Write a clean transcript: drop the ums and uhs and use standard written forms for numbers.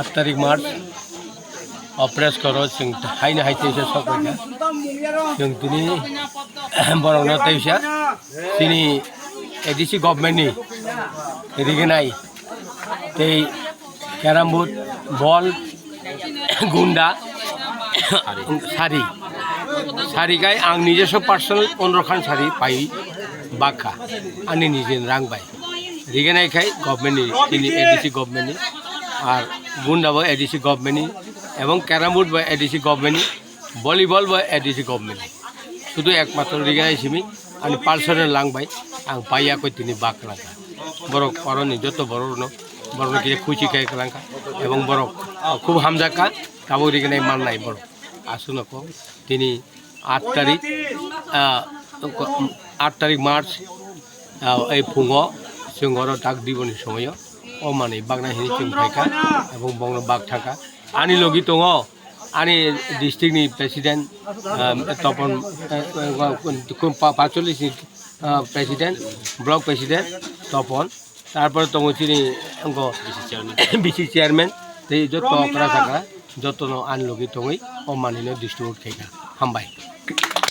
8 tarik Maret opres karo sing haina haite isa sokka sing tini borongna taisa tini edisi government ni edige nai tei carrom board ball gunda sari kai ang নিজস্ব personal 15 খান sari pai bakha ani nijen rang bai dige nai khai government ni tini edisi government ni আর গুন্ডা বা ADC government এবং carrom board বা ADC government volleyball বা ADC government শুধু একমাত্র রিগানাই সিমি আমি পালসরের লাংবাই আং পাইয়া কই তিনি বাক লাঙ্কা বড় করনি যত বড় কি খুশি খাই লাঙ্কা এবং বড় খুব হামজাকা কাবু রিগানাই মান নাই বড় আসুন কো তিনি 8 তারিখ মার্চ এই ফুঙ্গ সিংহর ডাক দিবনি সময় ও মানে বাগনা হিনি চিং ফাইকা এবং বংন বাগ থাকা আনি লগি দङ आंनि डिस्ट्रिक्टनि प्रेसिडेंट तपन 45 प्रेसिडेंट ब्लक प्रेसिडेंट तपन तारपर दङ चिनि बिसि चेयरमैन जत अकरा जाग्रा जत आंनि लगि दङै अ मानिनो डिस्ट्रिब्यूट खायगा हामबाय।